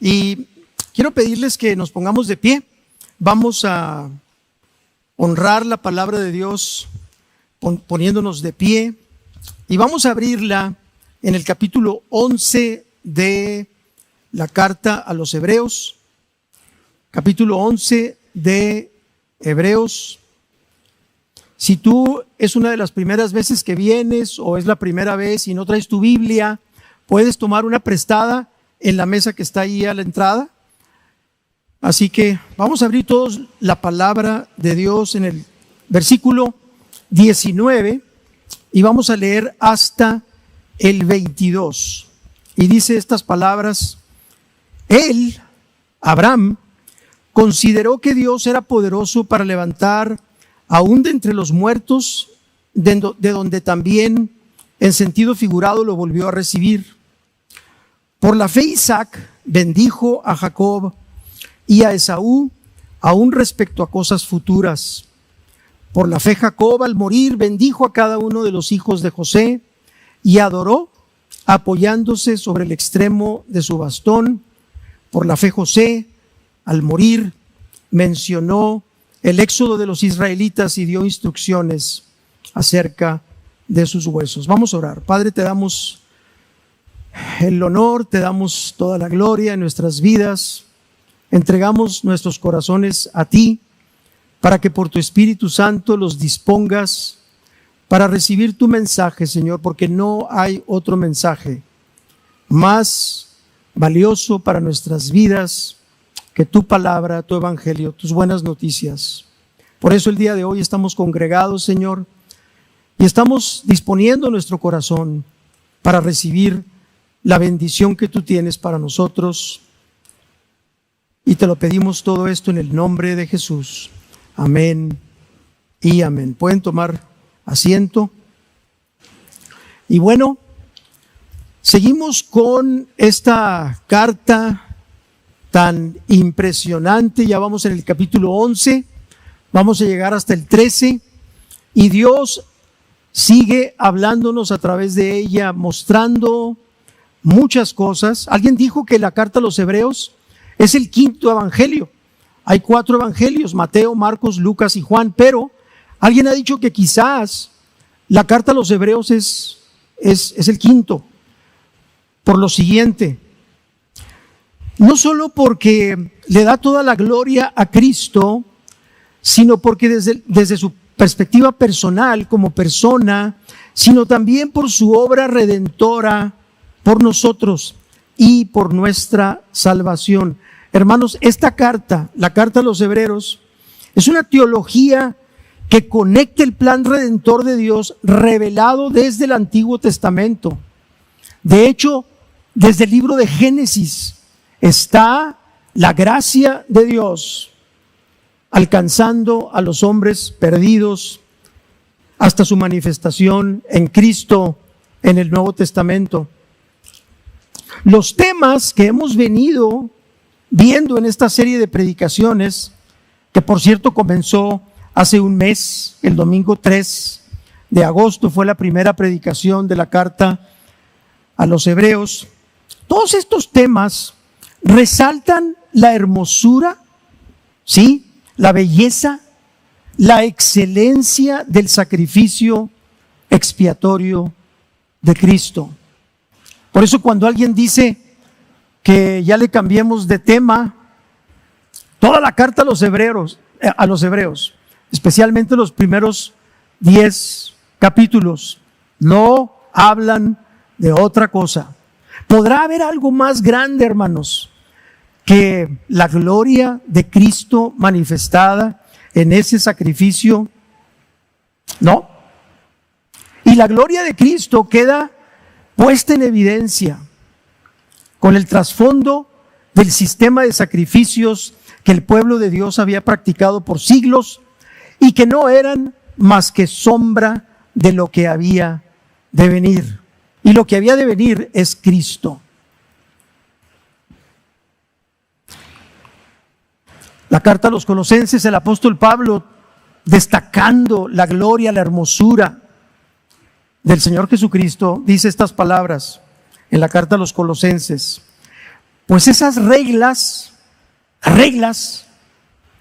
Y quiero pedirles que nos pongamos de pie. Vamos a honrar la palabra de Dios poniéndonos de pie. Y vamos a abrirla en el capítulo 11 de la carta a los Hebreos. Capítulo 11 de Hebreos. Si tú es una de las primeras veces que vienes o es la primera vez y no traes tu Biblia, puedes tomar una prestada en la mesa que está ahí a la entrada. Así que vamos a abrir todos la palabra de Dios en el versículo 19 y vamos a leer hasta el 22. Y dice estas palabras: Él, Abraham, consideró que Dios era poderoso para levantar aún de entre los muertos, de donde también en sentido figurado lo volvió a recibir. Por la fe Isaac bendijo a Jacob y a Esaú, aún respecto a cosas futuras. Por la fe Jacob al morir bendijo a cada uno de los hijos de José y adoró apoyándose sobre el extremo de su bastón. Por la fe José al morir mencionó el éxodo de los israelitas y dio instrucciones acerca de sus huesos. Vamos a orar. Padre, te damos el honor, te damos toda la gloria en nuestras vidas. Entregamos nuestros corazones a ti para que por tu Espíritu Santo los dispongas para recibir tu mensaje, Señor, porque no hay otro mensaje más valioso para nuestras vidas que tu palabra, tu evangelio, tus buenas noticias. Por eso el día de hoy estamos congregados, Señor, y estamos disponiendo nuestro corazón para recibir la bendición que tú tienes para nosotros. Y te lo pedimos todo esto en el nombre de Jesús. Amén y amén. Pueden tomar asiento. Y bueno, seguimos con esta carta tan impresionante. Ya vamos en el capítulo 11, vamos a llegar hasta el 13 y Dios sigue hablándonos a través de ella, mostrando muchas cosas. Alguien dijo que la carta a los Hebreos es el quinto evangelio. Hay 4 evangelios: Mateo, Marcos, Lucas y Juan, pero alguien ha dicho que quizás la carta a los Hebreos es el quinto, por lo siguiente: no solo porque le da toda la gloria a Cristo, sino porque desde su perspectiva personal como persona, sino también por su obra redentora por nosotros y por nuestra salvación. Hermanos, esta carta, la carta a los Hebreos, es una teología que conecta el plan redentor de Dios revelado desde el Antiguo Testamento. De hecho, desde el libro de Génesis está la gracia de Dios alcanzando a los hombres perdidos hasta su manifestación en Cristo en el Nuevo Testamento. Los temas que hemos venido viendo en esta serie de predicaciones, que por cierto comenzó hace un mes, el domingo 3 de agosto fue la primera predicación de la carta a los Hebreos. Todos estos temas resaltan la hermosura, ¿sí?, la belleza, la excelencia del sacrificio expiatorio de Cristo. Por eso cuando alguien dice que ya le cambiemos de tema, toda la carta a los Hebreos, especialmente los primeros 10 capítulos, no hablan de otra cosa. ¿Podrá haber algo más grande, hermanos, que la gloria de Cristo manifestada en ese sacrificio? No. Y la gloria de Cristo queda puesta en evidencia con el trasfondo del sistema de sacrificios que el pueblo de Dios había practicado por siglos y que no eran más que sombra de lo que había de venir. Y lo que había de venir es Cristo. La carta a los Colosenses, el apóstol Pablo, destacando la gloria, la hermosura del Señor Jesucristo, dice estas palabras en la carta a los Colosenses: pues esas reglas,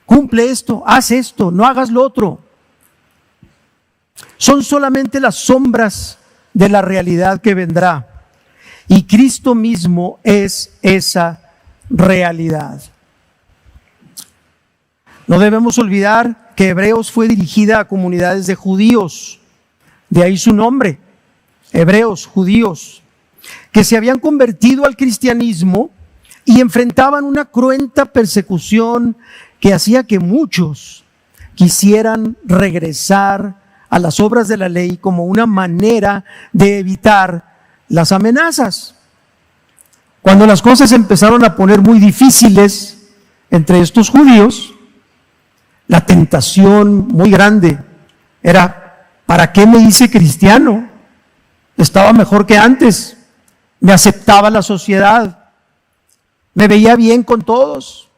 cumple esto, haz esto, no hagas lo otro, son solamente las sombras de la realidad que vendrá. Y Cristo mismo es esa realidad. No debemos olvidar que Hebreos fue dirigida a comunidades de judíos, de ahí su nombre, hebreos, judíos, que se habían convertido al cristianismo y enfrentaban una cruenta persecución que hacía que muchos quisieran regresar a las obras de la ley como una manera de evitar las amenazas. Cuando las cosas empezaron a poner muy difíciles entre estos judíos, la tentación muy grande era: ¿para qué me hice cristiano? Estaba mejor que antes, me aceptaba la sociedad, me veía bien con todos,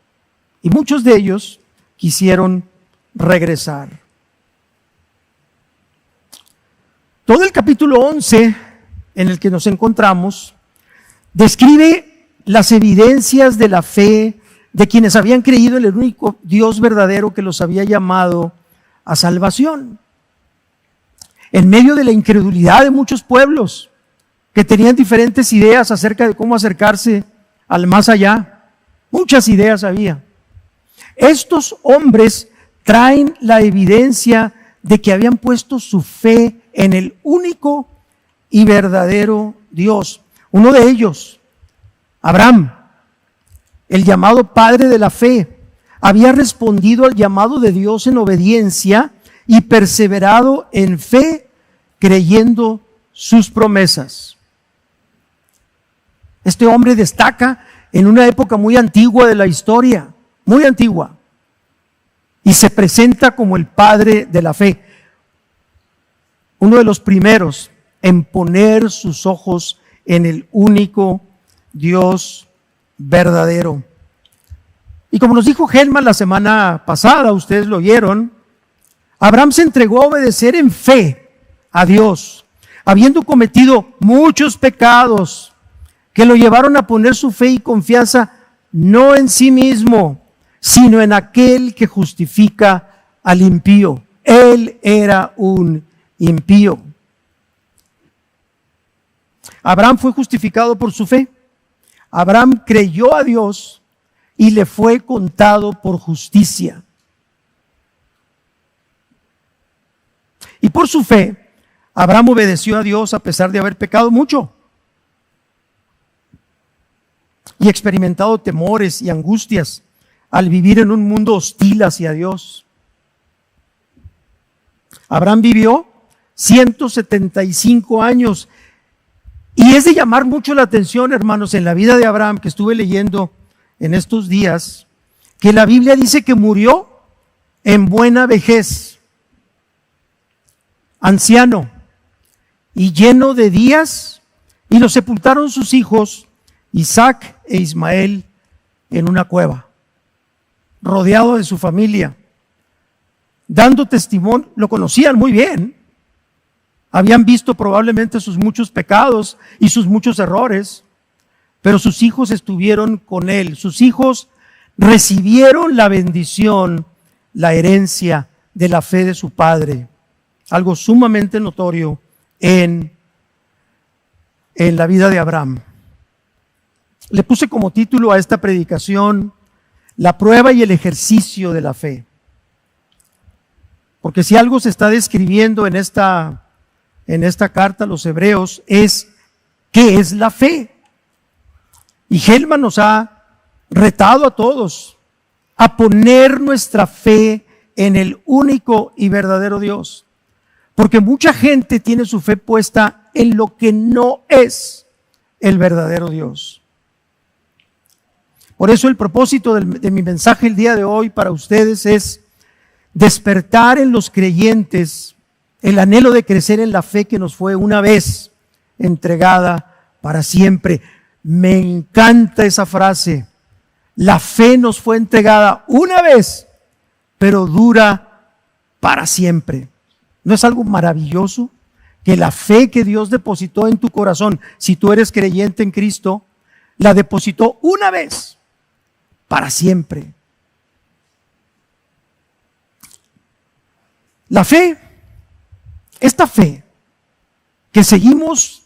y muchos de ellos quisieron regresar. Todo el capítulo 11 en el que nos encontramos describe las evidencias de la fe de quienes habían creído en el único Dios verdadero que los había llamado a salvación. En medio de la incredulidad de muchos pueblos que tenían diferentes ideas acerca de cómo acercarse al más allá, muchas ideas había. Estos hombres traen la evidencia de que habían puesto su fe en el único y verdadero Dios. Uno de ellos, Abraham, el llamado padre de la fe, había respondido al llamado de Dios en obediencia y perseverado en fe, creyendo sus promesas. Este hombre destaca en una época muy antigua de la historia, muy antigua, y se presenta como el padre de la fe, uno de los primeros en poner sus ojos en el único Dios verdadero. Y como nos dijo Helman la semana pasada, ustedes lo oyeron, Abraham se entregó a obedecer en fe a Dios, habiendo cometido muchos pecados que lo llevaron a poner su fe y confianza no en sí mismo, sino en aquel que justifica al impío. Él era un impío. Abraham fue justificado por su fe. Abraham creyó a Dios y le fue contado por justicia. Y por su fe, Abraham obedeció a Dios a pesar de haber pecado mucho y experimentado temores y angustias al vivir en un mundo hostil hacia Dios. Abraham vivió 175 años y es de llamar mucho la atención, hermanos, en la vida de Abraham, que estuve leyendo en estos días, que la Biblia dice que murió en buena vejez, anciano y lleno de días, y lo sepultaron sus hijos Isaac e Ismael en una cueva, rodeado de su familia, dando testimonio. Lo conocían muy bien, habían visto probablemente sus muchos pecados y sus muchos errores, pero sus hijos estuvieron con él. Sus hijos recibieron la bendición, la herencia de la fe de su padre, algo sumamente notorio en la vida de Abraham. Le puse como título a esta predicación: la prueba y el ejercicio de la fe. Porque si algo se está describiendo en esta carta a los hebreos es ¿qué es la fe? Y Helman nos ha retado a todos a poner nuestra fe en el único y verdadero Dios. Porque mucha gente tiene su fe puesta en lo que no es el verdadero Dios. Por eso el propósito de mi mensaje el día de hoy para ustedes es despertar en los creyentes el anhelo de crecer en la fe que nos fue una vez entregada para siempre. Me encanta esa frase. La fe nos fue entregada una vez, pero dura para siempre. ¿No es algo maravilloso? Que la fe que Dios depositó en tu corazón, si tú eres creyente en Cristo, la depositó una vez para siempre. La fe, esta fe que seguimos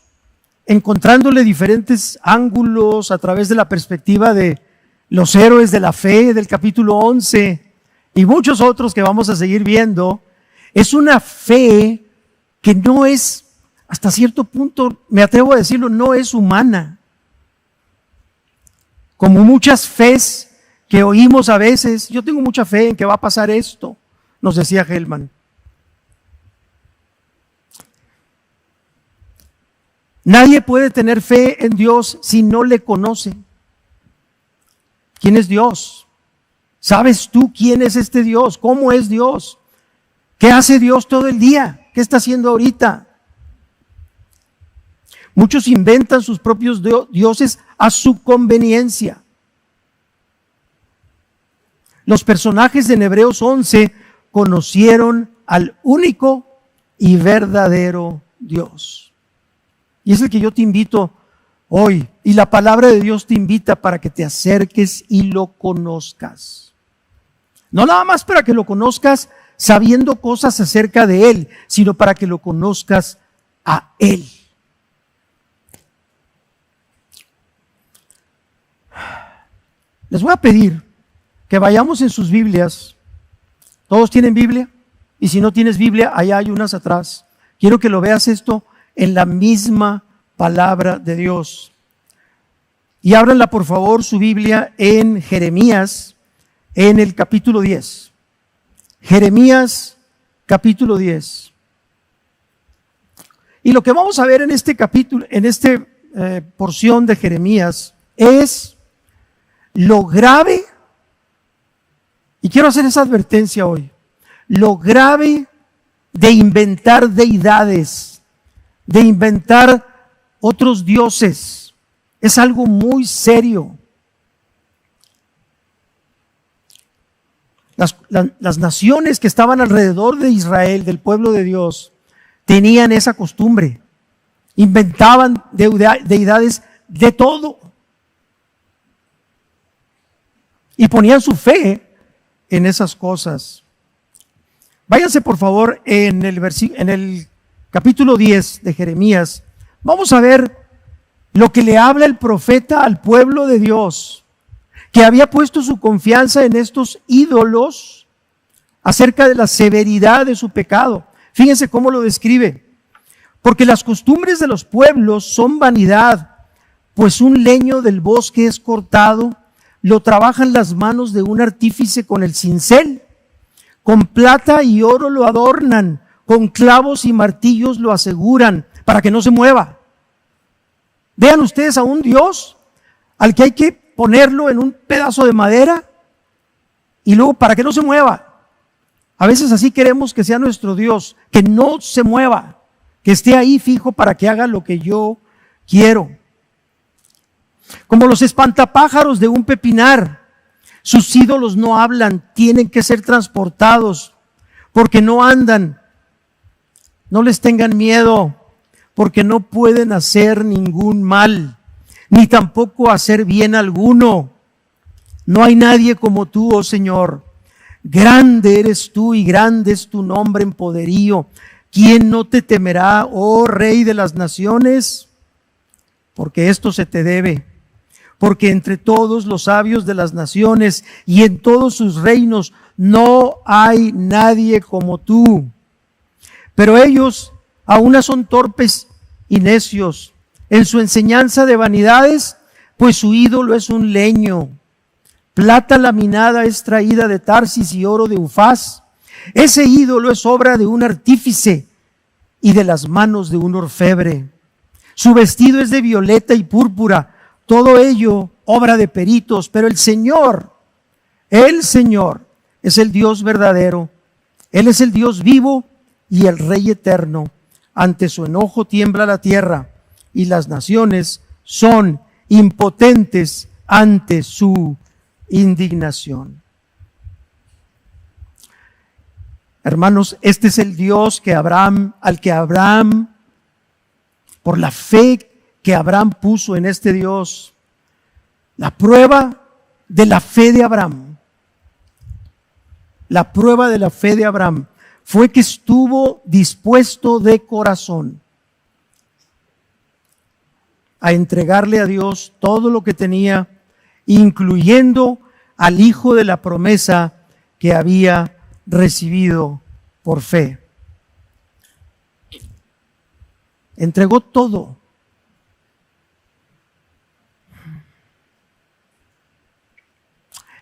encontrándole diferentes ángulos a través de la perspectiva de los héroes de la fe del capítulo 11 y muchos otros que vamos a seguir viendo, es una fe que no es, hasta cierto punto, me atrevo a decirlo, no es humana. Como muchas fes que oímos a veces, yo tengo mucha fe en que va a pasar esto, nos decía Hellman. Nadie puede tener fe en Dios si no le conoce. ¿Quién es Dios? ¿Sabes tú quién es este Dios? ¿Cómo es Dios? ¿Qué hace Dios todo el día? ¿Qué está haciendo ahorita? Muchos inventan sus propios dioses a su conveniencia. Los personajes en Hebreos 11 conocieron al único y verdadero Dios. Y es el que yo te invito hoy. Y la palabra de Dios te invita para que te acerques y lo conozcas. No nada más para que lo conozcas sabiendo cosas acerca de Él, sino para que lo conozcas a Él. Les voy a pedir que vayamos en sus Biblias. ¿Todos tienen Biblia? Y si no tienes Biblia, allá hay unas atrás. Quiero que lo veas esto en la misma palabra de Dios. Y ábranla por favor su Biblia en Jeremías, en el capítulo 10. Jeremías, capítulo 10. Y lo que vamos a ver en este capítulo, en esta porción de Jeremías, es lo grave, y quiero hacer esa advertencia hoy, lo grave de inventar deidades, de inventar otros dioses. Es algo muy serio. Las naciones que estaban alrededor de Israel, del pueblo de Dios, tenían esa costumbre. Inventaban deidades de todo. Y ponían su fe en esas cosas. Váyanse por favor en el capítulo 10 de Jeremías. Vamos a ver lo que le habla el profeta al pueblo de Dios, que había puesto su confianza en estos ídolos acerca de la severidad de su pecado. Fíjense cómo lo describe. Porque las costumbres de los pueblos son vanidad, pues un leño del bosque es cortado, lo trabajan las manos de un artífice con el cincel, con plata y oro lo adornan, con clavos y martillos lo aseguran para que no se mueva. Vean ustedes a un Dios al que hay que ponerlo en un pedazo de madera y luego para que no se mueva. A veces así queremos que sea nuestro Dios, que no se mueva, que esté ahí fijo para que haga lo que yo quiero. Como los espantapájaros de un pepinar, sus ídolos no hablan, tienen que ser transportados porque no andan. No les tengan miedo, porque no pueden hacer ningún mal, ni tampoco hacer bien alguno. No hay nadie como tú, oh Señor. Grande eres tú y grande es tu nombre en poderío. ¿Quién no te temerá, oh Rey de las naciones? Porque esto se te debe. Porque entre todos los sabios de las naciones y en todos sus reinos no hay nadie como tú. Pero ellos aún son torpes y necios en su enseñanza de vanidades, pues su ídolo es un leño. Plata laminada es traída de Tarsis y oro de Ufaz. Ese ídolo es obra de un artífice y de las manos de un orfebre. Su vestido es de violeta y púrpura, todo ello obra de peritos, pero el Señor es el Dios verdadero. Él es el Dios vivo y el Rey eterno. Ante su enojo tiembla la tierra y las naciones son impotentes ante su indignación. Hermanos, este es el Dios al que Abraham, por la fe que Abraham puso en este Dios, La prueba de la fe de Abraham. La prueba de la fe de Abraham fue que estuvo dispuesto de corazón a entregarle a Dios todo lo que tenía, incluyendo al hijo de la promesa que había recibido por fe. Entregó todo.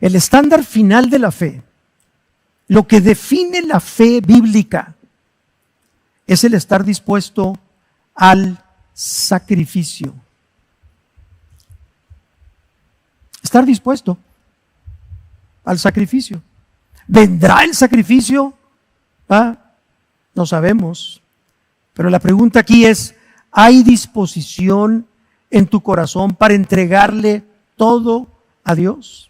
El estándar final de la fe, lo que define la fe bíblica, es el estar dispuesto al sacrificio. Estar dispuesto al sacrificio. ¿Vendrá el sacrificio? No sabemos. Pero la pregunta aquí es, ¿hay disposición en tu corazón para entregarle todo a Dios?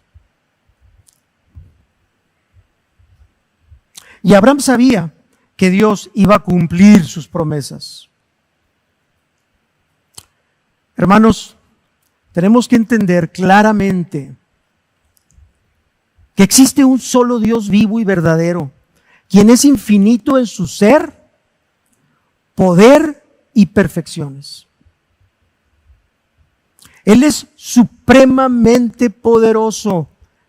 Y Abraham sabía que Dios iba a cumplir sus promesas. Hermanos, tenemos que entender claramente que existe un solo Dios vivo y verdadero, quien es infinito en su ser, poder y perfecciones. Él es supremamente poderoso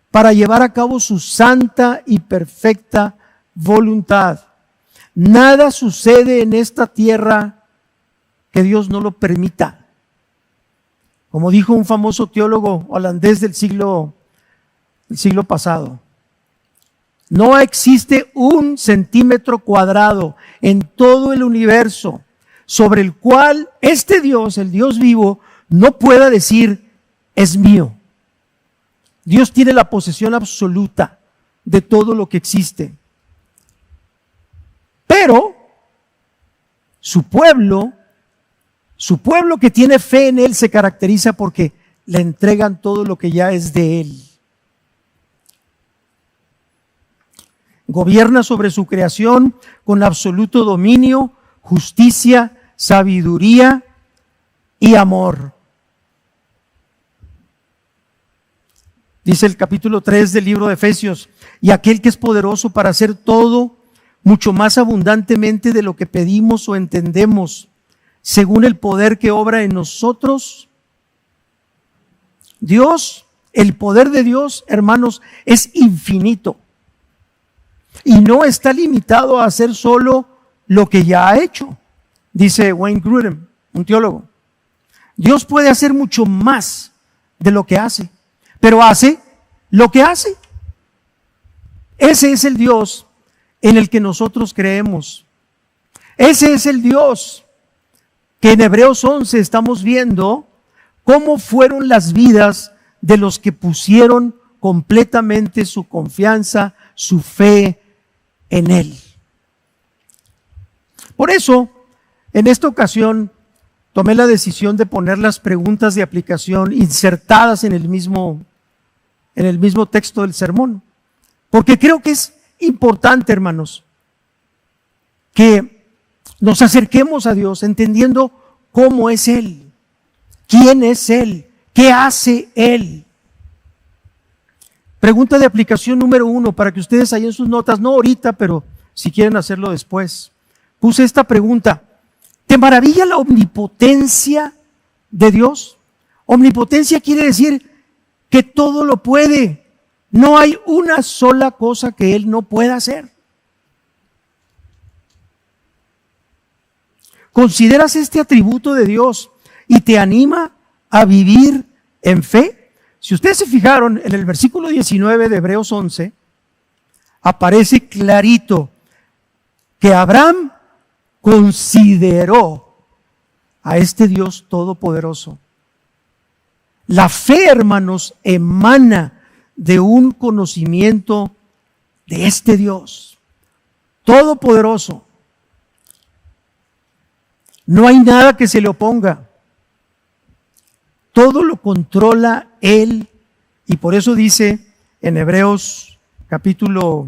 para llevar a cabo su santa y perfecta voluntad. Nada sucede en esta tierra que Dios no lo permita. Como dijo un famoso teólogo holandés del siglo pasado, no existe un centímetro cuadrado en todo el universo sobre el cual este Dios, el Dios vivo, no pueda decir, es mío. Dios tiene la posesión absoluta de todo lo que existe. Pero su pueblo que tiene fe en Él se caracteriza porque le entregan todo lo que ya es de Él. Gobierna sobre su creación con absoluto dominio, justicia, sabiduría y amor. Dice el capítulo 3 del libro de Efesios, y aquel que es poderoso para hacer todo mucho más abundantemente de lo que pedimos o entendemos, según el poder que obra en nosotros. Dios, el poder de Dios, hermanos, es infinito y no está limitado a hacer solo lo que ya ha hecho, dice Wayne Grudem, un teólogo. Dios puede hacer mucho más de lo que hace, pero hace lo que hace. Ese es el Dios en el que nosotros creemos. Ese es el Dios que en Hebreos 11 estamos viendo cómo fueron las vidas de los que pusieron completamente su confianza, su fe en Él. Por eso, en esta ocasión, tomé la decisión de poner las preguntas de aplicación insertadas en el mismo texto del sermón, porque creo que es importante, hermanos, que nos acerquemos a Dios entendiendo cómo es Él, quién es Él, qué hace Él. Pregunta de aplicación número 1, para que ustedes ahí en sus notas, no ahorita, pero si quieren hacerlo después. Puse esta pregunta: ¿te maravilla la omnipotencia de Dios? Omnipotencia quiere decir que todo lo puede. No hay una sola cosa que Él no pueda hacer. ¿Consideras este atributo de Dios y te anima a vivir en fe? Si ustedes se fijaron en el versículo 19 de Hebreos 11, aparece clarito que Abraham consideró a este Dios todopoderoso. La fe, hermanos, emana de un conocimiento de este Dios todopoderoso. No hay nada que se le oponga. Todo lo controla Él, y por eso dice en Hebreos capítulo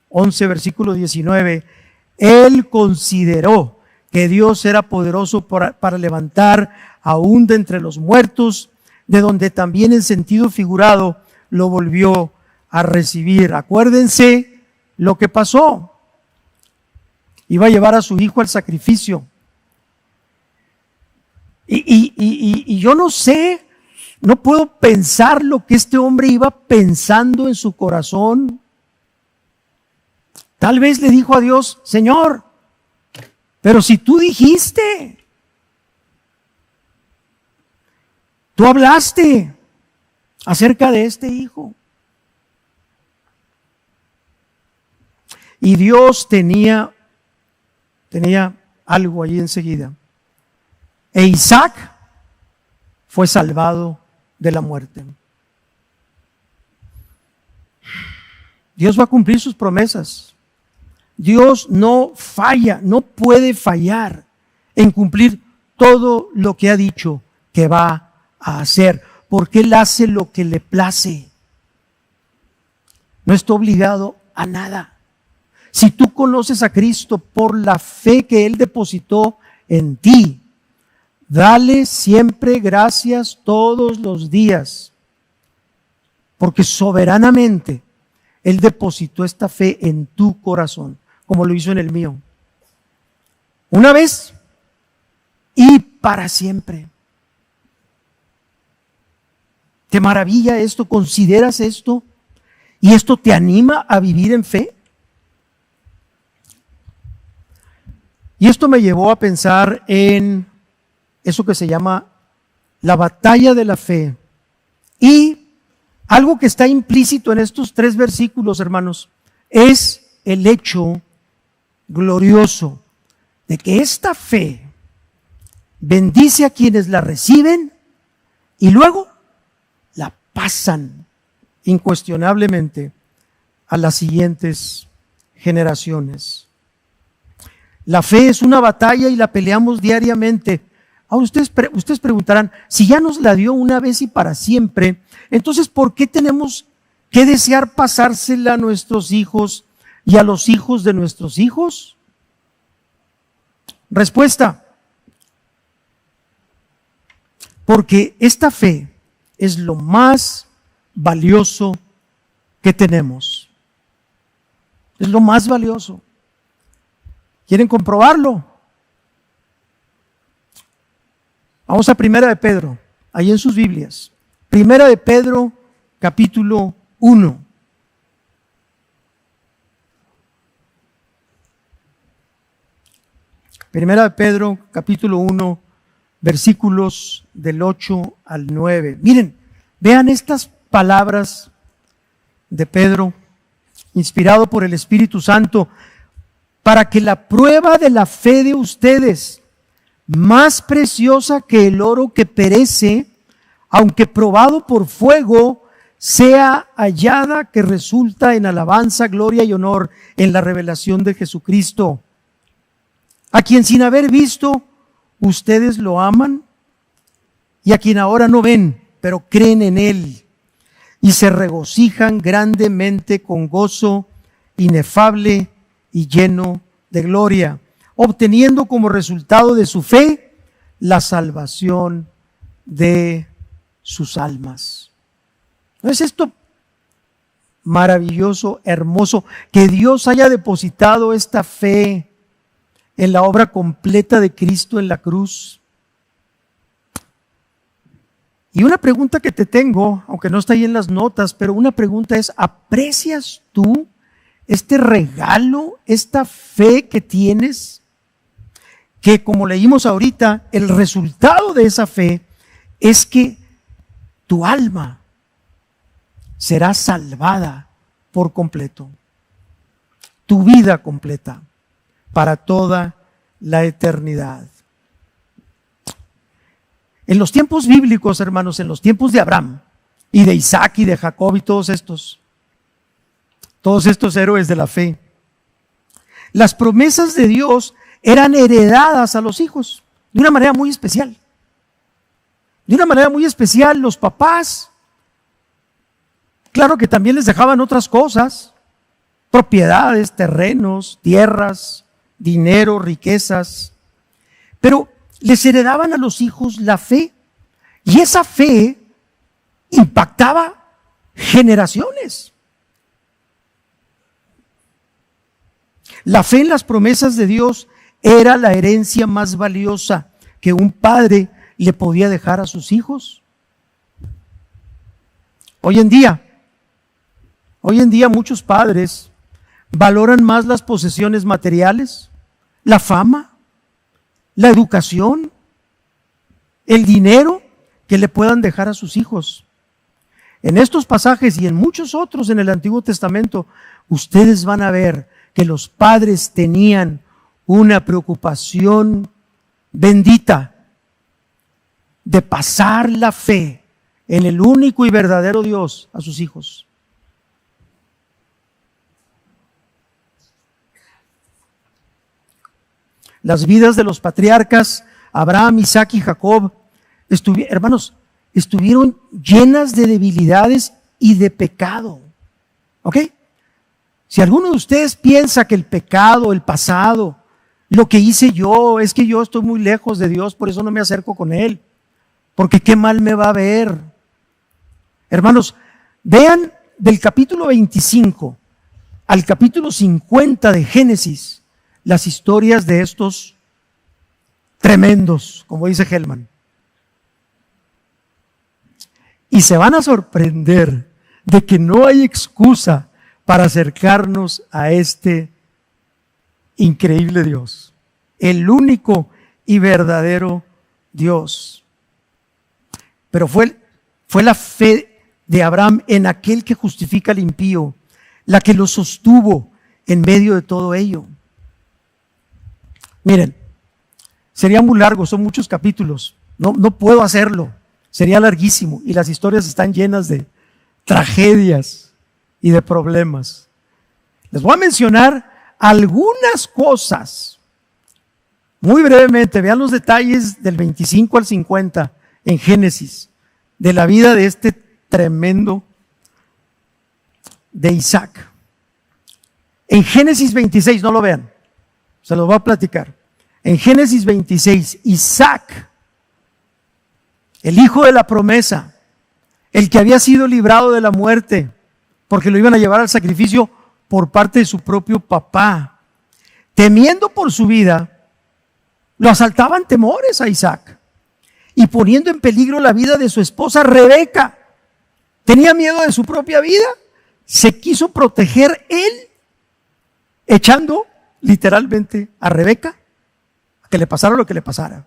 11, versículo 19, Él consideró que Dios era poderoso para levantar aún de entre los muertos de donde también en sentido figurado lo volvió a recibir. Acuérdense lo que pasó. Iba a llevar a su hijo al sacrificio. Y yo no sé, no puedo pensar lo que este hombre iba pensando en su corazón. Tal vez le dijo a Dios: Señor, pero si tú dijiste, tú hablaste acerca de este hijo. Y Dios tenía algo ahí enseguida. E Isaac fue salvado de la muerte. Dios va a cumplir sus promesas. Dios no falla, no puede fallar en cumplir todo lo que ha dicho que va a hacer, porque Él hace lo que le place. No está obligado a nada. Si tú conoces a Cristo por la fe que Él depositó en ti, dale siempre gracias todos los días, porque soberanamente Él depositó esta fe en tu corazón, como lo hizo en el mío. Una vez y para siempre. ¿Te maravilla esto? ¿Consideras esto? ¿Y esto te anima a vivir en fe? Y esto me llevó a pensar en eso que se llama la batalla de la fe. Y algo que está implícito en estos 3 versículos, hermanos, es el hecho glorioso de que esta fe bendice a quienes la reciben y luego la pasan incuestionablemente a las siguientes generaciones. La fe es una batalla y la peleamos diariamente. Ahora ustedes preguntarán, si ya nos la dio una vez y para siempre, entonces ¿por qué tenemos que desear pasársela a nuestros hijos y a los hijos de nuestros hijos? Respuesta: porque esta fe es lo más valioso que tenemos. Es lo más valioso. ¿Quieren comprobarlo? Vamos a Primera de Pedro, ahí en sus Biblias. Primera de Pedro, capítulo 1. Primera de Pedro, capítulo 1, versículos del 8 al 9. Miren, vean estas palabras de Pedro, inspirado por el Espíritu Santo, para que la prueba de la fe de ustedes, más preciosa que el oro que perece, aunque probado por fuego, sea hallada que resulta en alabanza, gloria y honor en la revelación de Jesucristo, a quien sin haber visto, ustedes lo aman, y a quien ahora no ven, pero creen en Él, y se regocijan grandemente con gozo inefable y lleno de gloria, obteniendo como resultado de su fe la salvación de sus almas. ¿No es esto maravilloso, hermoso, que Dios haya depositado esta fe en la obra completa de Cristo en la cruz? Y una pregunta que te tengo, aunque no está ahí en las notas, pero una pregunta es: ¿aprecias tú este regalo, esta fe que tienes? Que, como leímos ahorita, el resultado de esa fe es que tu alma será salvada por completo, tu vida completa, para toda la eternidad. En los tiempos bíblicos, hermanos, en los tiempos de Abraham y de Isaac y de Jacob y todos estos héroes de la fe, las promesas de Dios eran heredadas a los hijos de una manera muy especial. De una manera muy especial, los papás, claro que también les dejaban otras cosas, propiedades, terrenos, tierras, dinero, riquezas, pero les heredaban a los hijos la fe. Y esa fe impactaba generaciones. La fe en las promesas de Dios era la herencia más valiosa que un padre le podía dejar a sus hijos. Hoy en día muchos padres valoran más las posesiones materiales, la fama, la educación, el dinero que le puedan dejar a sus hijos. En estos pasajes y en muchos otros en el Antiguo Testamento, ustedes van a ver que los padres tenían una preocupación bendita de pasar la fe en el único y verdadero Dios a sus hijos. Las vidas de los patriarcas Abraham, Isaac y Jacob, estuvieron llenas de debilidades y de pecado. ¿Ok? Si alguno de ustedes piensa que el pecado, el pasado, lo que hice yo, es que yo estoy muy lejos de Dios, por eso no me acerco con Él, porque qué mal me va a ver. Hermanos, vean del capítulo 25 al capítulo 50 de Génesis, las historias de estos tremendos, como dice Hellman. Y se van a sorprender de que no hay excusa para acercarnos a este increíble Dios, el único y verdadero Dios. Pero fue la fe de Abraham en aquel que justifica al impío, la que lo sostuvo en medio de todo ello. Miren, sería muy largo, son muchos capítulos, no puedo hacerlo, sería larguísimo y las historias están llenas de tragedias y de problemas. Les voy a mencionar algunas cosas, muy brevemente. Vean los detalles del 25 al 50 en Génesis, de la vida de este tremendo de Isaac. En Génesis 26, no lo vean, se los voy a platicar. En Génesis 26, Isaac, el hijo de la promesa, el que había sido librado de la muerte, porque lo iban a llevar al sacrificio por parte de su propio papá, temiendo por su vida, lo asaltaban temores a Isaac y poniendo en peligro la vida de su esposa Rebeca. Tenía miedo de su propia vida, se quiso proteger él, echando literalmente a Rebeca a que le pasara lo que le pasara.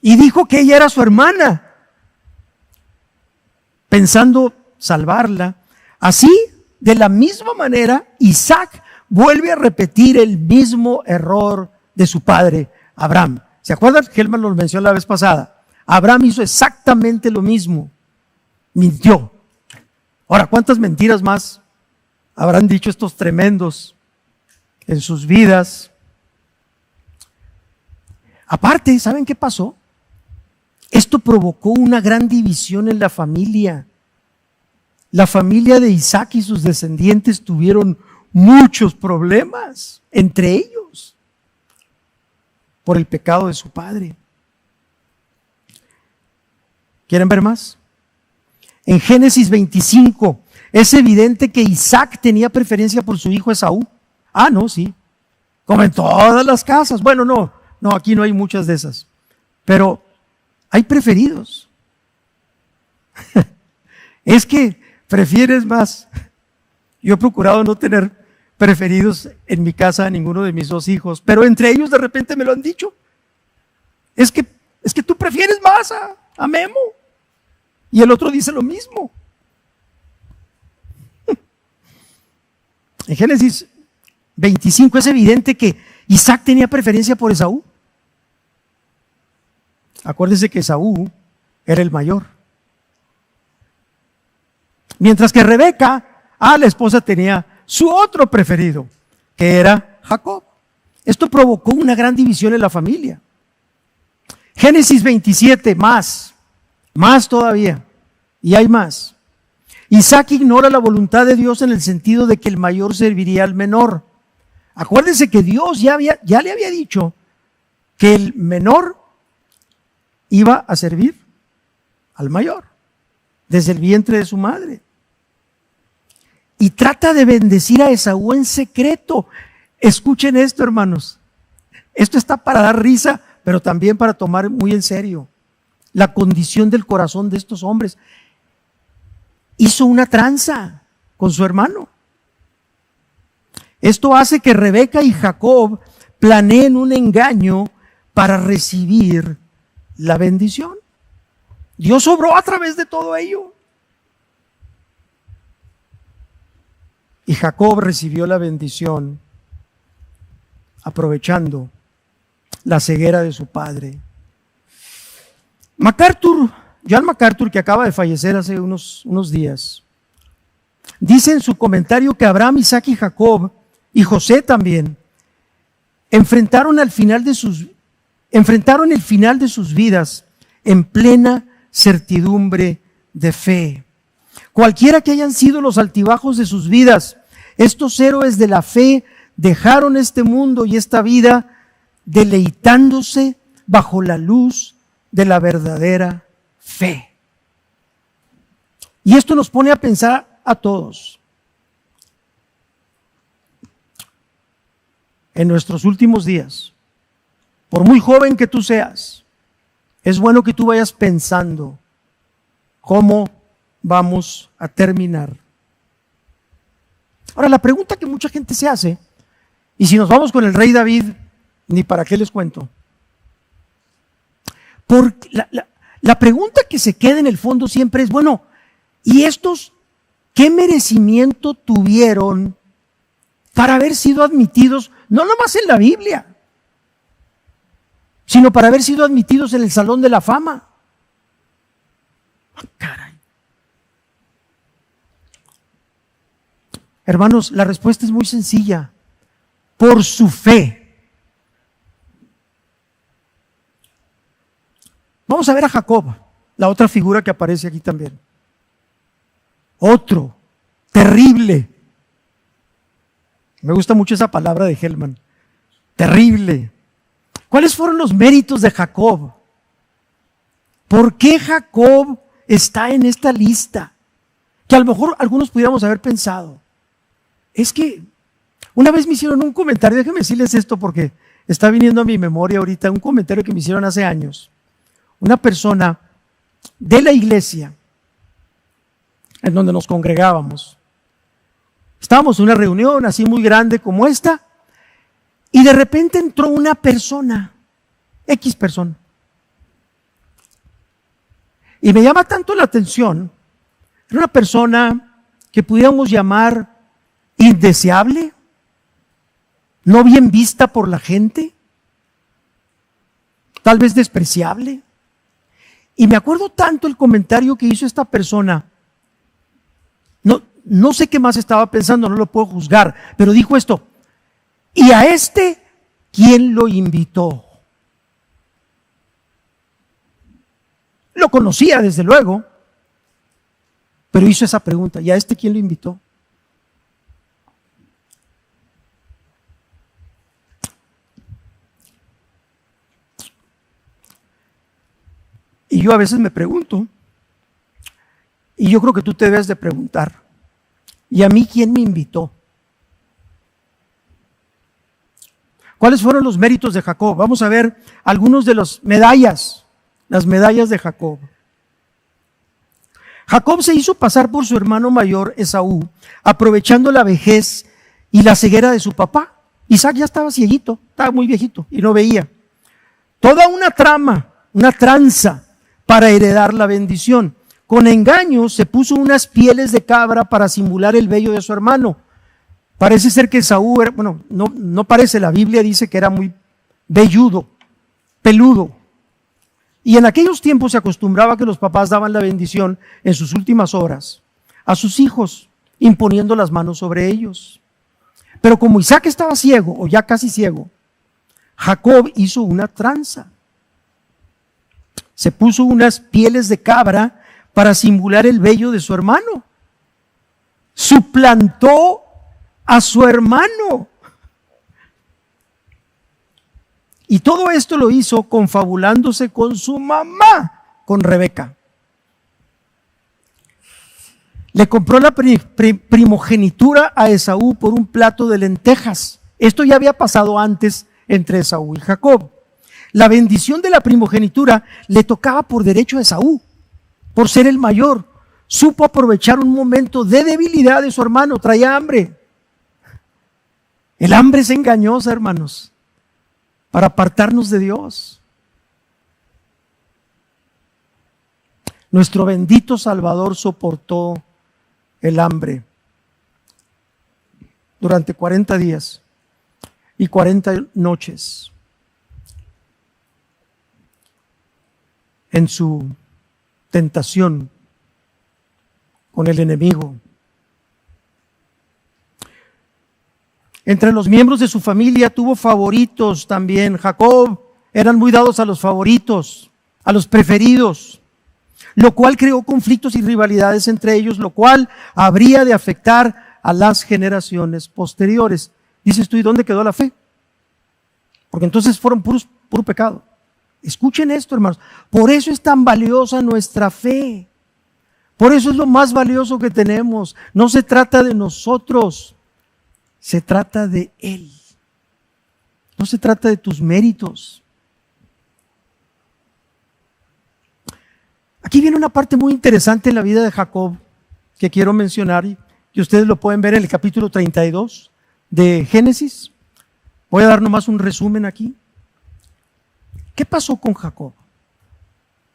Y dijo que ella era su hermana, pensando salvarla. Así, de la misma manera, Isaac vuelve a repetir el mismo error de su padre, Abraham. ¿Se acuerdan? Helman lo mencionó la vez pasada. Abraham hizo exactamente lo mismo. Mintió. Ahora, ¿cuántas mentiras más habrán dicho estos tremendos en sus vidas? Aparte, ¿saben qué pasó? Esto provocó una gran división en la familia. La familia de Isaac y sus descendientes tuvieron muchos problemas entre ellos por el pecado de su padre. ¿Quieren ver más? En Génesis 25 es evidente que Isaac tenía preferencia por su hijo Esaú. Ah, no, sí. Como en todas las casas. Bueno, no, aquí no hay muchas de esas. Pero hay preferidos. Es que prefieres más. Yo he procurado no tener preferidos en mi casa a ninguno de mis dos hijos, pero entre ellos de repente me lo han dicho. Es que tú prefieres más a Memo. Y el otro dice lo mismo. En Génesis 25 es evidente que Isaac tenía preferencia por Esaú. Acuérdense que Esaú era el mayor. Mientras que Rebeca, la esposa, tenía su otro preferido, que era Jacob. Esto provocó una gran división en la familia. Génesis 27, más todavía, y hay más. Isaac ignora la voluntad de Dios en el sentido de que el mayor serviría al menor. Acuérdense que Dios ya le había dicho que el menor iba a servir al mayor. desde el vientre de su madre. Y trata de bendecir a Esaú en secreto. Escuchen esto, hermanos. Esto está para dar risa, pero también para tomar muy en serio la condición del corazón de estos hombres. Hizo una tranza con su hermano. Esto hace que Rebeca y Jacob planeen un engaño para recibir la bendición. Dios obró a través de todo ello. Y Jacob recibió la bendición aprovechando la ceguera de su padre. John MacArthur, que acaba de fallecer hace unos días, dice en su comentario que Abraham, Isaac y Jacob, y José también, enfrentaron el final de sus vidas en plena certidumbre de fe. Cualquiera que hayan sido los altibajos de sus vidas, estos héroes de la fe dejaron este mundo y esta vida deleitándose bajo la luz de la verdadera fe. Y esto nos pone a pensar a todos. En nuestros últimos días, por muy joven que tú seas, es bueno que tú vayas pensando cómo vamos a terminar. Ahora, la pregunta que mucha gente se hace, y si nos vamos con el rey David, ni para qué les cuento. Porque la pregunta que se queda en el fondo siempre es, bueno, ¿y estos qué merecimiento tuvieron para haber sido admitidos, no nomás en la Biblia, sino para haber sido admitidos en el Salón de la Fama? Caray. Hermanos, la respuesta es muy sencilla. Por su fe. Vamos a ver a Jacob, la otra figura que aparece aquí también. Otro, terrible. Me gusta mucho esa palabra de Hellman. Terrible. ¿Cuáles fueron los méritos de Jacob? ¿Por qué Jacob está en esta lista? Que a lo mejor algunos pudiéramos haber pensado. Es que una vez me hicieron un comentario, déjenme decirles esto porque está viniendo a mi memoria ahorita, un comentario que me hicieron hace años. Una persona de la iglesia en donde nos congregábamos. Estábamos en una reunión así muy grande como esta y de repente entró una persona, X persona. Y me llama tanto la atención, era una persona que pudiéramos llamar indeseable, no bien vista por la gente, tal vez despreciable. Y me acuerdo tanto el comentario que hizo esta persona. No sé qué más estaba pensando, no lo puedo juzgar, pero dijo esto: ¿y a este quién lo invitó? Lo conocía desde luego, pero hizo esa pregunta: ¿y a este quién lo invitó? Y yo a veces me pregunto, y yo creo que tú te debes de preguntar, ¿y a mí quién me invitó? ¿Cuáles fueron los méritos de Jacob? Vamos a ver algunos de las medallas de Jacob. Jacob se hizo pasar por su hermano mayor Esaú, aprovechando la vejez y la ceguera de su papá. Isaac ya estaba cieguito, estaba muy viejito y no veía. Toda una trama, una tranza para heredar la bendición. Con engaño se puso unas pieles de cabra para simular el vello de su hermano. Parece ser que Esaú, no parece, la Biblia dice que era muy velludo, peludo. Y en aquellos tiempos se acostumbraba que los papás daban la bendición en sus últimas horas a sus hijos, imponiendo las manos sobre ellos. Pero como Isaac estaba ciego, o ya casi ciego, Jacob hizo una tranza. Se puso unas pieles de cabra para simular el vello de su hermano. Suplantó a su hermano. Y todo esto lo hizo confabulándose con su mamá, con Rebeca. Le compró la primogenitura a Esaú por un plato de lentejas. Esto ya había pasado antes entre Esaú y Jacob. La bendición de la primogenitura le tocaba por derecho a Esaú, por ser el mayor. Supo aprovechar un momento de debilidad de su hermano, traía hambre. El hambre es engañosa, hermanos, para apartarnos de Dios. Nuestro bendito Salvador soportó el hambre durante 40 días y 40 noches en su tentación con el enemigo. Entre los miembros de su familia tuvo favoritos también. Jacob eran muy dados a los favoritos, a los preferidos, lo cual creó conflictos y rivalidades entre ellos, lo cual habría de afectar a las generaciones posteriores. Dices tú, ¿y dónde quedó la fe? Porque entonces fueron puro pecado. Escuchen esto, hermanos. Por eso es tan valiosa nuestra fe. Por eso es lo más valioso que tenemos. No se trata de nosotros, se trata de Él. No se trata de tus méritos. Aquí viene una parte muy interesante en la vida de Jacob que quiero mencionar y ustedes lo pueden ver en el capítulo 32 de Génesis. Voy a dar nomás un resumen aquí. ¿Qué pasó con Jacob?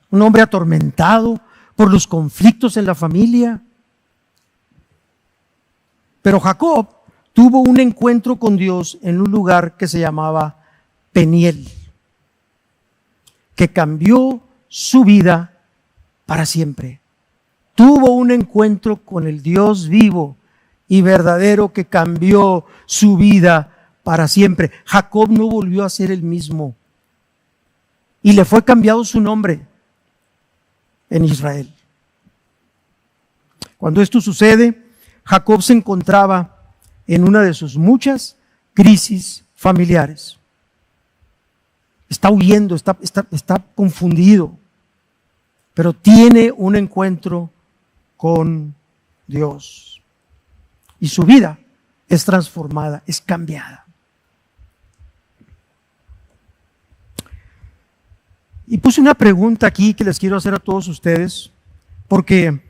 Un hombre atormentado por los conflictos en la familia. Pero Jacob tuvo un encuentro con Dios en un lugar que se llamaba Peniel, que cambió su vida para siempre. Tuvo un encuentro con el Dios vivo y verdadero que cambió su vida para siempre. Jacob no volvió a ser el mismo y le fue cambiado su nombre en Israel. Cuando esto sucede, Jacob se encontraba en una de sus muchas crisis familiares. Está huyendo, está confundido, pero tiene un encuentro con Dios. Y su vida es transformada, es cambiada. Y puse una pregunta aquí que les quiero hacer a todos ustedes, porque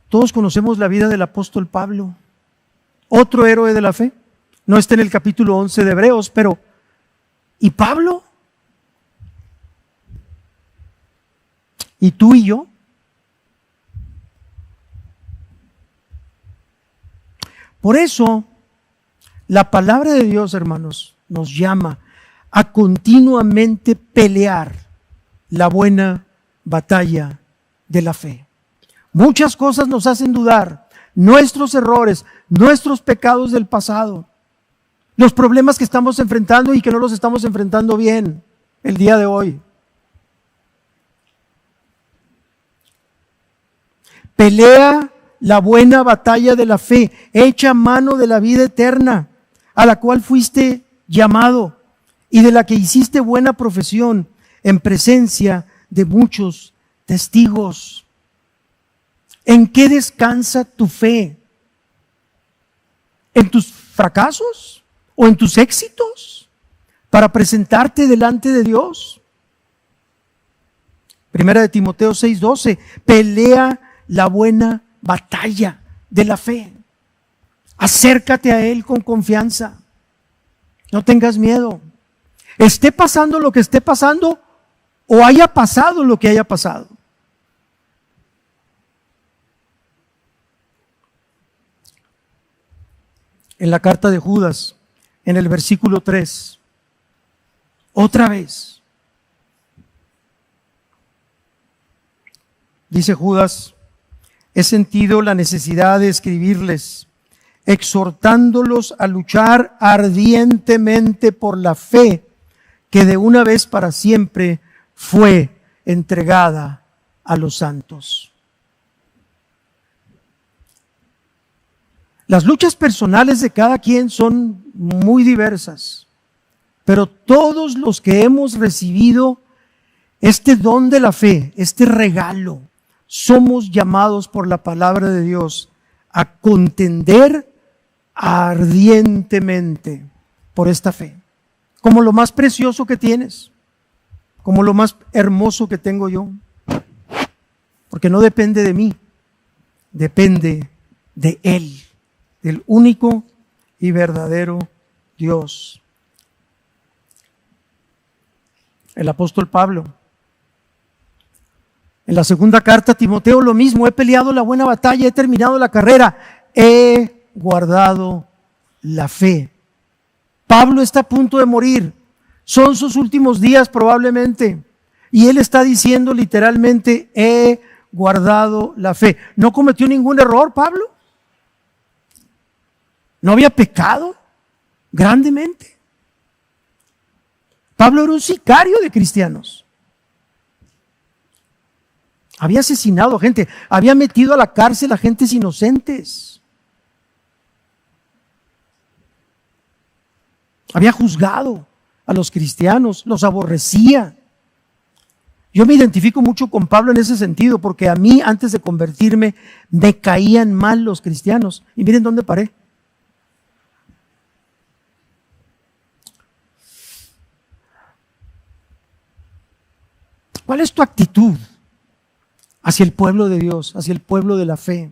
todos conocemos la vida del apóstol Pablo, otro héroe de la fe. No está en el capítulo 11 de Hebreos, pero ¿y Pablo? ¿Y tú y yo? Por eso, la palabra de Dios, hermanos, nos llama a continuamente pelear la buena batalla de la fe. Muchas cosas nos hacen dudar, nuestros errores, nuestros pecados del pasado, los problemas que estamos enfrentando y que no los estamos enfrentando bien el día de hoy. Pelea la buena batalla de la fe, echa mano de la vida eterna, a la cual fuiste llamado y de la que hiciste buena profesión en presencia de muchos testigos. ¿En qué descansa tu fe? ¿En tus fracasos o en tus éxitos para presentarte delante de Dios? Primera de Timoteo 6:12, pelea la buena batalla de la fe. Acércate a Él con confianza. No tengas miedo. Esté pasando lo que esté pasando o haya pasado lo que haya pasado. En la carta de Judas, en el versículo 3, otra vez, dice Judas: he sentido la necesidad de escribirles, exhortándolos a luchar ardientemente por la fe que de una vez para siempre fue entregada a los santos. Las luchas personales de cada quien son muy diversas, pero todos los que hemos recibido este don de la fe, este regalo, somos llamados por la palabra de Dios a contender ardientemente por esta fe, como lo más precioso que tienes, como lo más hermoso que tengo yo, porque no depende de mí, depende de Él, del único y verdadero Dios. El apóstol Pablo, en la segunda carta a Timoteo, lo mismo: he peleado la buena batalla, he terminado la carrera, he guardado la fe. Pablo está a punto de morir, son sus últimos días probablemente, y él está diciendo literalmente: he guardado la fe. No cometió ningún error Pablo, no había pecado grandemente. Pablo era un sicario de cristianos, había asesinado a gente, había metido a la cárcel a gentes inocentes, había juzgado a los cristianos, los aborrecía. Yo me identifico mucho con Pablo en ese sentido, porque a mí, antes de convertirme, me caían mal los cristianos. Y miren dónde paré. ¿Cuál es tu actitud hacia el pueblo de Dios, hacia el pueblo de la fe?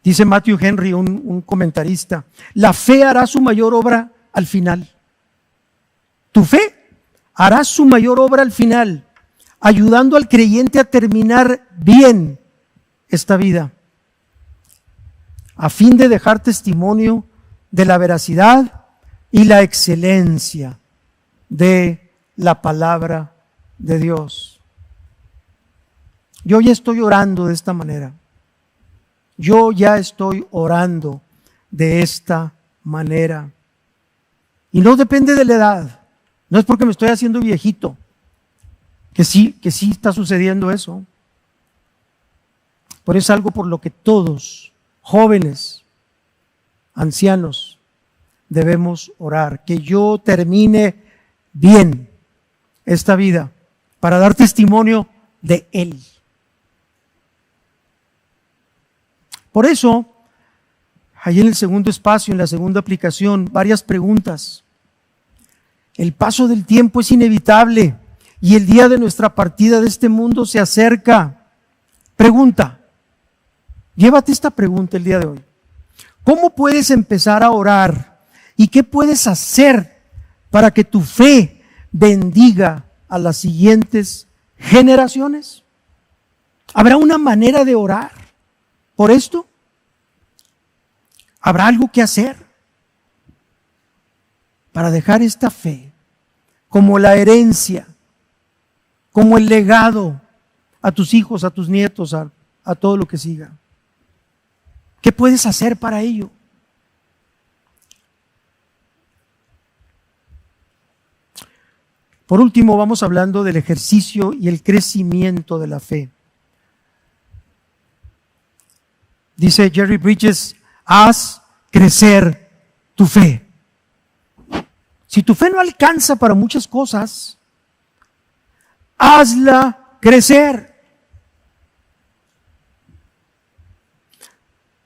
Dice Matthew Henry, un comentarista: la fe hará su mayor obra al final. Tu fe hará su mayor obra al final, ayudando al creyente a terminar bien esta vida, a fin de dejar testimonio de la veracidad y la excelencia de la palabra de Dios. Yo ya estoy orando de esta manera. Yo ya estoy orando de esta manera. Y no depende de la edad. No es porque me estoy haciendo viejito, que sí está sucediendo eso. Pero es algo por lo que todos, jóvenes, ancianos, debemos orar. Que yo termine bien esta vida para dar testimonio de Él. Por eso, ahí en el segundo espacio, en la segunda aplicación, varias preguntas. El paso del tiempo es inevitable y el día de nuestra partida de este mundo se acerca. Pregunta, llévate esta pregunta el día de hoy: ¿cómo puedes empezar a orar y qué puedes hacer para que tu fe bendiga a las siguientes generaciones? ¿Habrá una manera de orar por esto? ¿Habrá algo que hacer para dejar esta fe como la herencia, como el legado a tus hijos, a tus nietos, a todo lo que siga? ¿Qué puedes hacer para ello? Por último, vamos hablando del ejercicio y el crecimiento de la fe. Dice Jerry Bridges: haz crecer tu fe. Si tu fe no alcanza para muchas cosas, hazla crecer.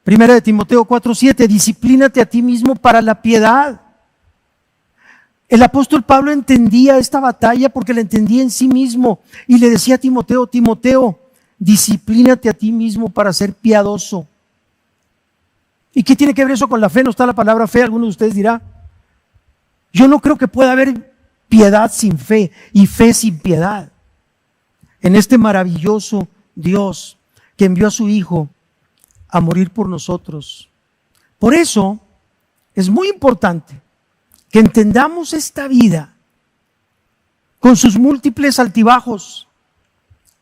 Primera de Timoteo 4:7: disciplínate a ti mismo para la piedad. El apóstol Pablo entendía esta batalla porque la entendía en sí mismo y le decía a Timoteo: Timoteo, disciplínate a ti mismo para ser piadoso. ¿Y qué tiene que ver eso con la fe? ¿No está la palabra fe? Alguno de ustedes dirá: yo no creo que pueda haber piedad sin fe y fe sin piedad en este maravilloso Dios que envió a su Hijo a morir por nosotros. Por eso es muy importante que entendamos esta vida con sus múltiples altibajos,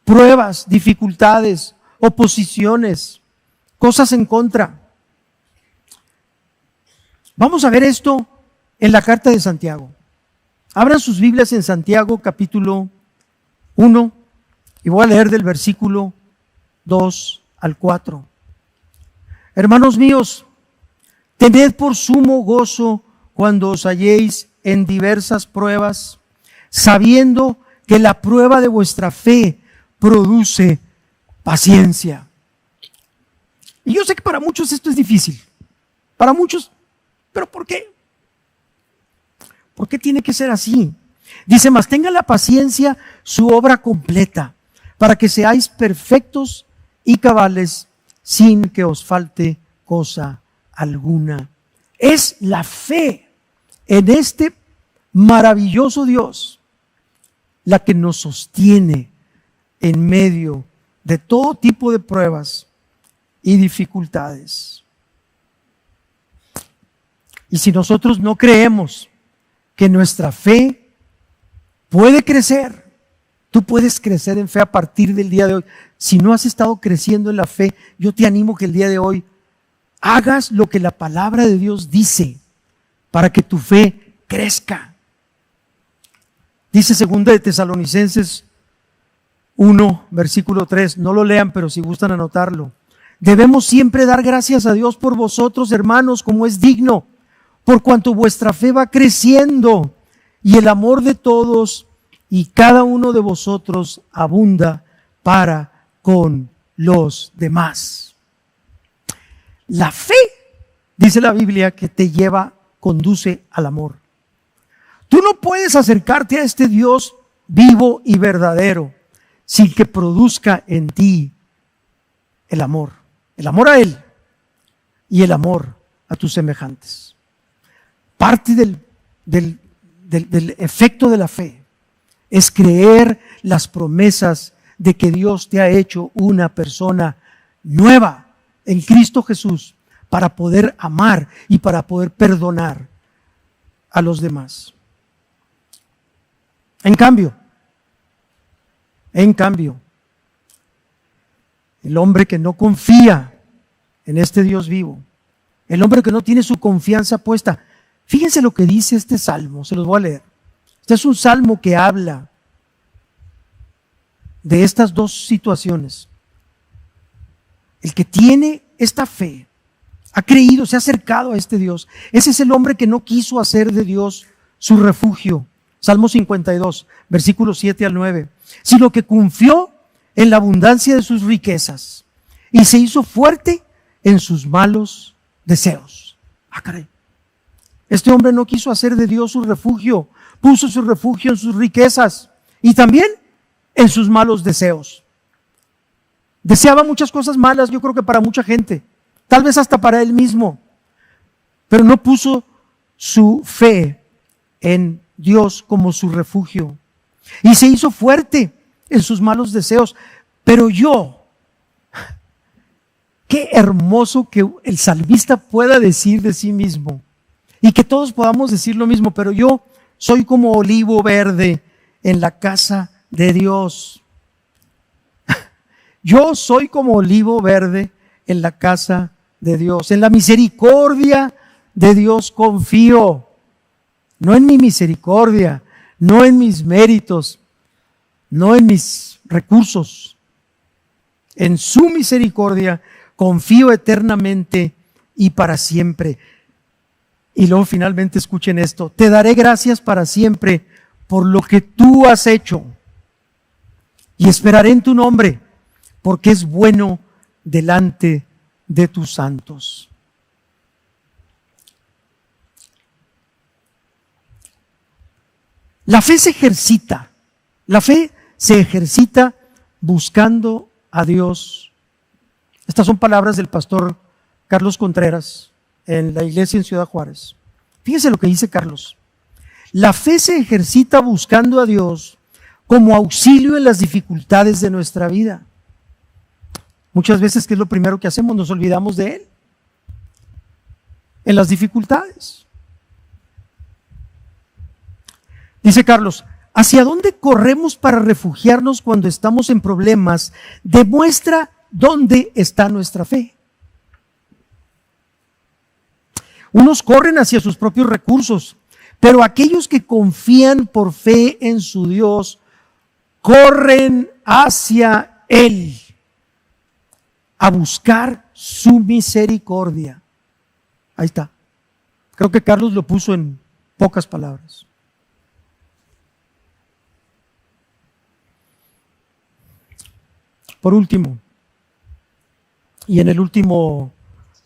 pruebas, dificultades, oposiciones, cosas en contra. Vamos a ver esto en la carta de Santiago. Abran sus Biblias en Santiago capítulo 1 y voy a leer del versículo 2 al 4. Hermanos míos, tened por sumo gozo cuando os halléis en diversas pruebas, sabiendo que la prueba de vuestra fe produce paciencia. Y yo sé que para muchos esto es difícil. Para muchos, ¿pero por qué? ¿Por qué tiene que ser así? Dice, mas tenga la paciencia su obra completa, para que seáis perfectos y cabales, sin que os falte cosa alguna. Es la fe en este maravilloso Dios la que nos sostiene en medio de todo tipo de pruebas y dificultades. Y si nosotros no creemos que nuestra fe puede crecer, tú puedes crecer en fe a partir del día de hoy. Si no has estado creciendo en la fe, yo te animo que el día de hoy hagas lo que la palabra de Dios dice para que tu fe crezca. Dice 2 de Tesalonicenses 1, versículo 3, no lo lean, pero si gustan anotarlo. Debemos siempre dar gracias a Dios por vosotros, hermanos, como es digno, por cuanto vuestra fe va creciendo y el amor de todos y cada uno de vosotros abunda para con los demás. La fe, dice la Biblia, que te conduce al amor. Tú no puedes acercarte a este Dios vivo y verdadero sin que produzca en ti el amor a Él y el amor a tus semejantes. Parte del efecto de la fe es creer las promesas de que Dios te ha hecho una persona nueva en Cristo Jesús para poder amar y para poder perdonar a los demás. En cambio, el hombre que no confía en este Dios vivo, el hombre que no tiene su confianza puesta, fíjense lo que dice este salmo, se los voy a leer. Este es un salmo que habla de estas dos situaciones. El que tiene esta fe, ha creído, se ha acercado a este Dios. Ese es el hombre que no quiso hacer de Dios su refugio. Salmo 52, versículos 7 al 9. Sino que confió en la abundancia de sus riquezas y se hizo fuerte en sus malos deseos. Ah, caray. Este hombre no quiso hacer de Dios su refugio, puso su refugio en sus riquezas y también en sus malos deseos. Deseaba muchas cosas malas, yo creo que para mucha gente, tal vez hasta para él mismo, pero no puso su fe en Dios como su refugio y se hizo fuerte en sus malos deseos. Pero qué hermoso que el salmista pueda decir de sí mismo y que todos podamos decir lo mismo, pero yo soy como olivo verde en la casa de Dios. Yo soy como olivo verde en la casa de Dios. En la misericordia de Dios confío. No en mi misericordia, no en mis méritos, no en mis recursos. En su misericordia confío eternamente y para siempre. Y luego finalmente escuchen esto: te daré gracias para siempre por lo que tú has hecho y esperaré en tu nombre, porque es bueno delante de tus santos. La fe se ejercita buscando a Dios. Estas son palabras del pastor Carlos Contreras en la iglesia en Ciudad Juárez. Fíjense lo que dice Carlos. La fe se ejercita buscando a Dios como auxilio en las dificultades de nuestra vida. Muchas veces, ¿qué es lo primero que hacemos? Nos olvidamos de Él en las dificultades. Dice Carlos, ¿hacia dónde corremos para refugiarnos cuando estamos en problemas? Demuestra dónde está nuestra fe. Unos corren hacia sus propios recursos, pero aquellos que confían por fe en su Dios, corren hacia Él a buscar su misericordia. Ahí está. Creo que Carlos lo puso en pocas palabras. Por último, y en el último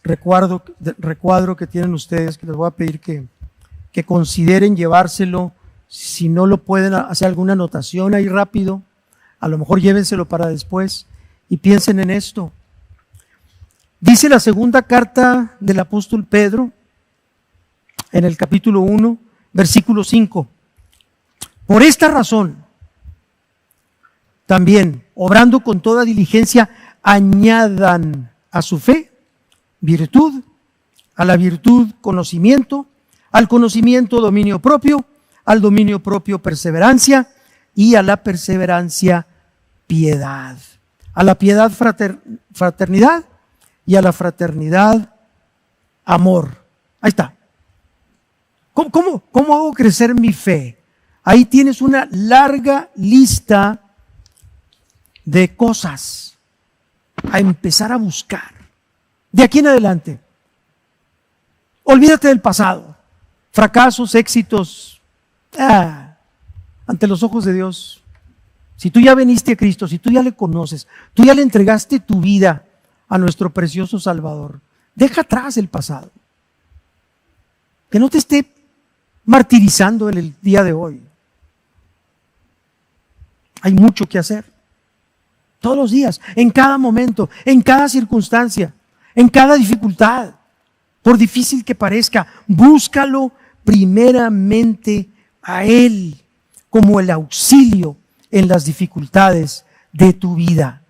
recuadro que tienen ustedes, que les voy a pedir que consideren llevárselo, si no lo pueden hacer alguna anotación ahí rápido, a lo mejor llévenselo para después y piensen en esto. Dice la segunda carta del apóstol Pedro, en el capítulo 1, versículo 5. Por esta razón, también, obrando con toda diligencia, añadan a su fe virtud, a la virtud conocimiento, al conocimiento dominio propio, al dominio propio perseverancia y a la perseverancia piedad. A la piedad fraternidad y a la fraternidad amor. Ahí está. ¿Cómo hago crecer mi fe? Ahí tienes una larga lista de cosas a empezar a buscar. De aquí en adelante. Olvídate del pasado. Fracasos, éxitos. Ante los ojos de Dios. Si tú ya veniste a Cristo, si tú ya le conoces, tú ya le entregaste tu vida a nuestro precioso Salvador, deja atrás el pasado. Que no te esté martirizando en el día de hoy. Hay mucho que hacer. Todos los días, en cada momento, en cada circunstancia, en cada dificultad. Por difícil que parezca, búscalo primeramente a Él como el auxilio en las dificultades de tu vida.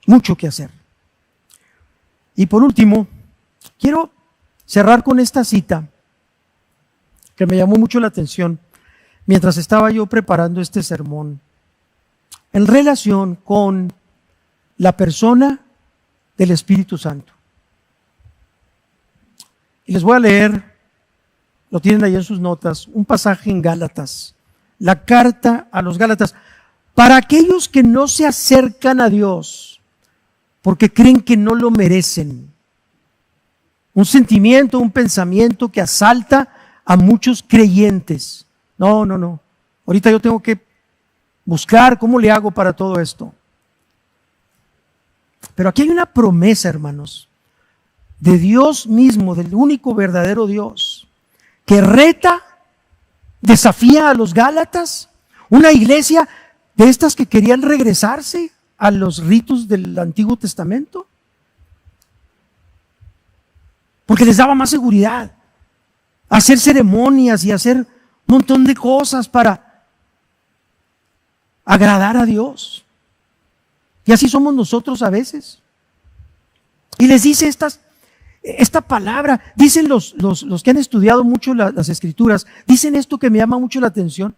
Mucho que hacer. Y por último, quiero cerrar con esta cita que me llamó mucho la atención mientras estaba yo preparando este sermón en relación con la persona del Espíritu Santo. Y les voy a leer, lo tienen ahí en sus notas, un pasaje en Gálatas, la carta a los Gálatas, para aquellos que no se acercan a Dios porque creen que no lo merecen. Un sentimiento, un pensamiento que asalta a muchos creyentes. No. Ahorita yo tengo que buscar cómo le hago para todo esto. Pero aquí hay una promesa, hermanos, de Dios mismo, del único verdadero Dios, que reta, desafía a los Gálatas, una iglesia de estas que querían regresarse a los ritos del Antiguo Testamento, porque les daba más seguridad, hacer ceremonias y hacer un montón de cosas para agradar a Dios. Y así somos nosotros a veces. Y les dice esta palabra, dicen los que han estudiado mucho las Escrituras, dicen esto que me llama mucho la atención.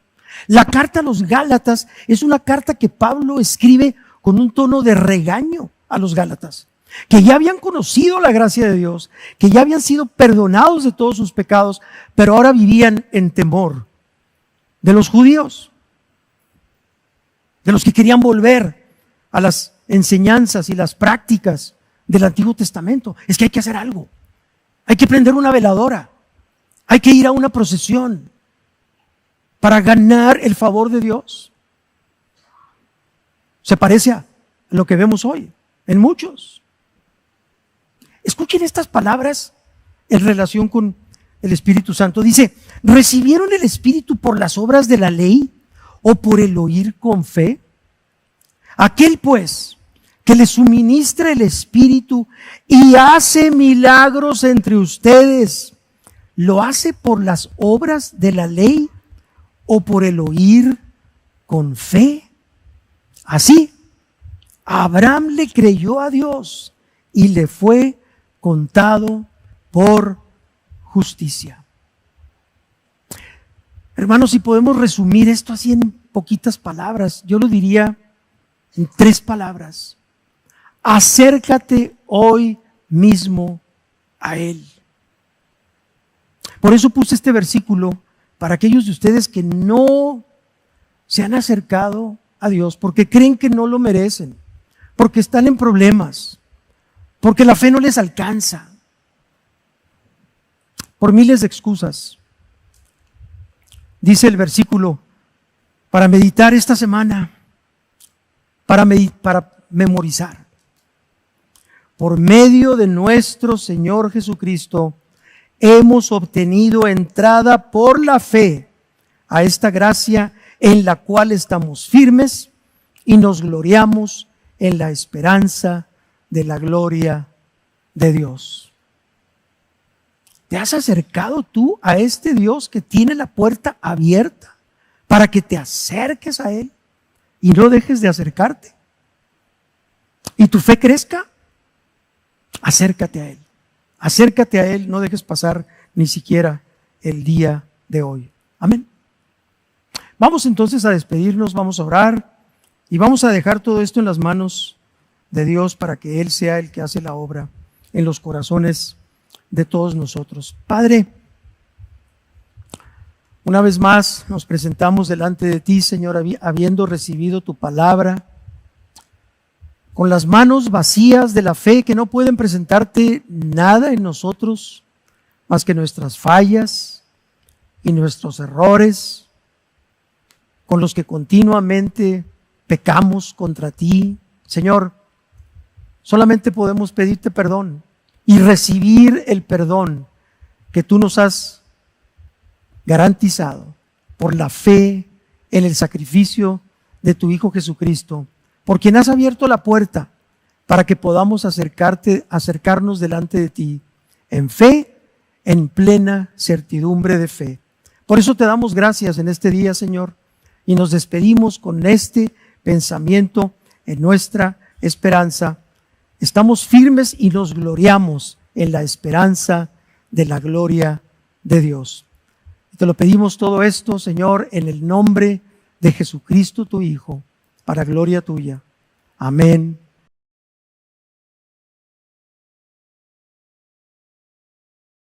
La carta a los Gálatas es una carta que Pablo escribe con un tono de regaño a los Gálatas, que ya habían conocido la gracia de Dios, que ya habían sido perdonados de todos sus pecados, pero ahora vivían en temor de los judíos, de los que querían volver a las enseñanzas y las prácticas del Antiguo Testamento. Es que hay que hacer algo, hay que prender una veladora, hay que ir a una procesión para ganar el favor de Dios. Se parece a lo que vemos hoy en muchos. Escuchen estas palabras en relación con el Espíritu Santo. Dice, ¿recibieron el Espíritu por las obras de la ley o por el oír con fe? Aquel pues que les suministra el Espíritu y hace milagros entre ustedes, ¿lo hace por las obras de la ley o por el oír con fe? Así, Abraham le creyó a Dios y le fue contado por justicia. Hermanos, si podemos resumir esto así en poquitas palabras, yo lo diría en 3 palabras. Acércate hoy mismo a Él. Por eso puse este versículo para aquellos de ustedes que no se han acercado a Dios porque creen que no lo merecen, porque están en problemas, porque la fe no les alcanza, por miles de excusas. Dice el versículo para meditar esta semana, para memorizar. Por medio de nuestro Señor Jesucristo, hemos obtenido entrada por la fe a esta gracia en la cual estamos firmes y nos gloriamos en la esperanza de la gloria de Dios. ¿Te has acercado tú a este Dios que tiene la puerta abierta para que te acerques a Él y no dejes de acercarte? ¿Y tu fe crezca? Acércate a Él. Acércate a Él, no dejes pasar ni siquiera el día de hoy. Amén. Vamos entonces a despedirnos, vamos a orar y vamos a dejar todo esto en las manos de Dios para que Él sea el que hace la obra en los corazones de todos nosotros. Padre, una vez más nos presentamos delante de ti, Señor, habiendo recibido tu palabra, con las manos vacías de la fe que no pueden presentarte nada en nosotros más que nuestras fallas y nuestros errores, con los que continuamente pecamos contra ti. Señor, solamente podemos pedirte perdón y recibir el perdón que tú nos has garantizado por la fe en el sacrificio de tu Hijo Jesucristo, por quien has abierto la puerta para que podamos acercarnos delante de ti en fe, en plena certidumbre de fe. Por eso te damos gracias en este día, Señor, y nos despedimos con este pensamiento en nuestra esperanza. Estamos firmes y nos gloriamos en la esperanza de la gloria de Dios. Y te lo pedimos todo esto, Señor, en el nombre de Jesucristo, tu Hijo, para gloria tuya. Amén